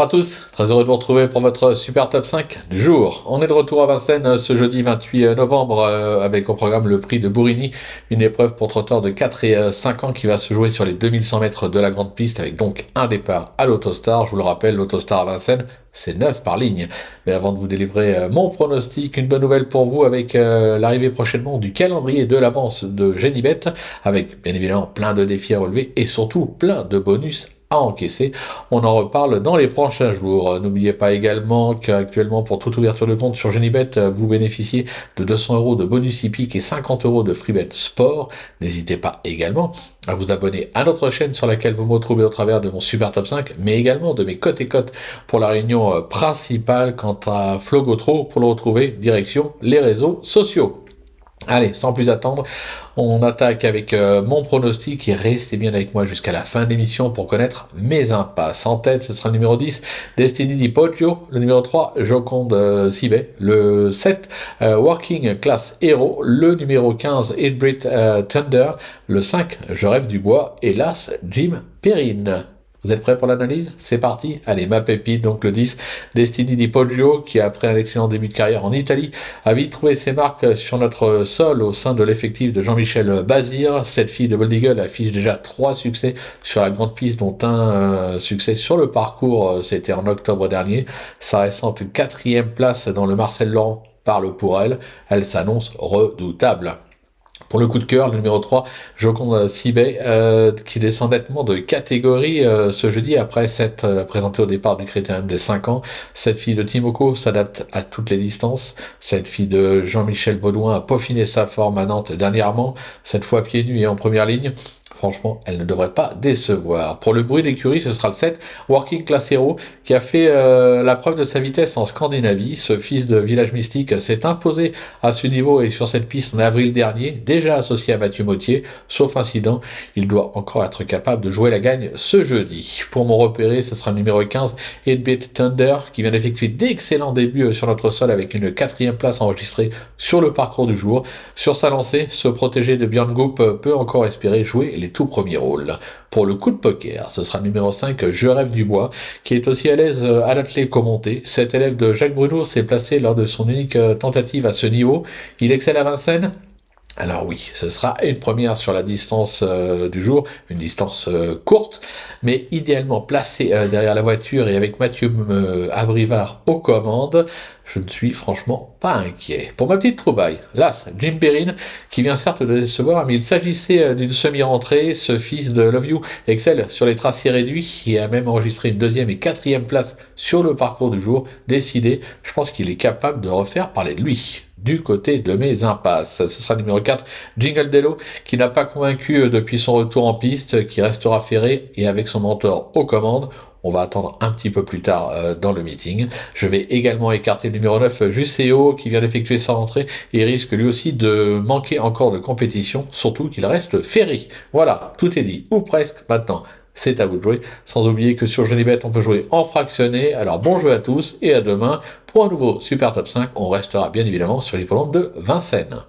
Bonjour à tous, très heureux de vous retrouver pour votre super top 5 du jour. On est de retour à Vincennes ce jeudi 28 novembre avec au programme le prix de Bourigny, une épreuve pour trotteurs de 4 et 5 ans qui va se jouer sur les 2100 mètres de la grande piste avec donc un départ à l'Autostar. Je vous le rappelle, l'Autostar à Vincennes, c'est 9 par ligne. Mais avant de vous délivrer mon pronostic, une bonne nouvelle pour vous avec l'arrivée prochainement du calendrier de l'avance de Genibet, avec bien évidemment plein de défis à relever et surtout plein de bonus à encaisser. On en reparle dans les prochains jours. N'oubliez pas également qu'actuellement, pour toute ouverture de compte sur Genibet, vous bénéficiez de 200 € de bonus hippique et 50 € de freebet sport. N'hésitez pas également à vous abonner à notre chaîne sur laquelle vous me retrouvez au travers de mon super top 5, mais également de mes cotes et cotes pour la réunion principale. Quant à Flo Gautreau, pour le retrouver, direction les réseaux sociaux. Allez, sans plus attendre, on attaque avec mon pronostic et restez bien avec moi jusqu'à la fin de l'émission pour connaître mes impasses. En tête, ce sera le numéro 10, Destiny di Poggio, le numéro 3, Joconde Sibet, le 7, Working Class Hero, le numéro 15, Hybrid Thunder, le 5, Je rêve du bois, et l'As, Jim Perrine. Vous êtes prêts pour l'analyse? C'est parti. Allez, ma pépite, donc le 10, Destiny di Poggio, qui après un excellent début de carrière en Italie, a vite trouvé ses marques sur notre sol au sein de l'effectif de Jean-Michel Bazir. Cette fille de Bold Eagle affiche déjà 3 succès sur la grande piste, dont un succès sur le parcours, c'était en octobre dernier. Sa récente 4e place dans le Marcel Laurent parle pour elle. Elle s'annonce redoutable. Pour le coup de cœur, le numéro 3, Joconde Sibet, qui descend nettement de catégorie ce jeudi après s'être présenté au départ du Critérium des 5 ans. Cette fille de Timoko s'adapte à toutes les distances. Cette fille de Jean-Michel Baudouin a peaufiné sa forme à Nantes dernièrement, cette fois pieds nus et en première ligne. Franchement, elle ne devrait pas décevoir. Pour le bruit d'écurie, ce sera le 7, Working Class Hero, qui a fait la preuve de sa vitesse en Scandinavie. Ce fils de village mystique s'est imposé à ce niveau et sur cette piste en avril dernier, déjà associé à Mathieu Mottier. Sauf incident, il doit encore être capable de jouer la gagne ce jeudi. Pour mon repéré, ce sera le numéro 15, Hybrid Thunder, qui vient d'effectuer d'excellents débuts sur notre sol avec une 4e place enregistrée sur le parcours du jour. Sur sa lancée, ce protégé de Björn Goop peut encore espérer jouer les tout premiers rôles. Pour le coup de poker, ce sera le numéro 5, Je rêve du bois, qui est aussi à l'aise à l'attelé commenté. Cet élève de Jacques Bruno s'est placé lors de son unique tentative à ce niveau. Il excelle à Vincennes. Alors oui, ce sera une première sur la distance du jour, une distance courte, mais idéalement placée derrière la voiture et avec Mathieu Abrivard aux commandes. Je ne suis franchement pas inquiet. Pour ma petite trouvaille, l'As, Jim Perrine, qui vient certes de décevoir, mais il s'agissait d'une semi-rentrée. Ce fils de Love You excelle sur les tracés réduits et a même enregistré une 2e et 4e place sur le parcours du jour. Décidé, je pense qu'il est capable de refaire parler de lui. Du côté de mes impasses, ce sera le numéro 4, Jingle Dello, qui n'a pas convaincu depuis son retour en piste, qui restera ferré et avec son mentor aux commandes. On va attendre un petit peu plus tard dans le meeting. Je vais également écarter le numéro 9, Juseo, qui vient d'effectuer sa rentrée et risque lui aussi de manquer encore de compétition, surtout qu'il reste ferré. Voilà, tout est dit, ou presque maintenant. C'est à vous de jouer, sans oublier que sur Genibet, on peut jouer en fractionné. Alors bon jeu à tous et à demain pour un nouveau Super Top 5. On restera bien évidemment sur l'hippodrome de Vincennes.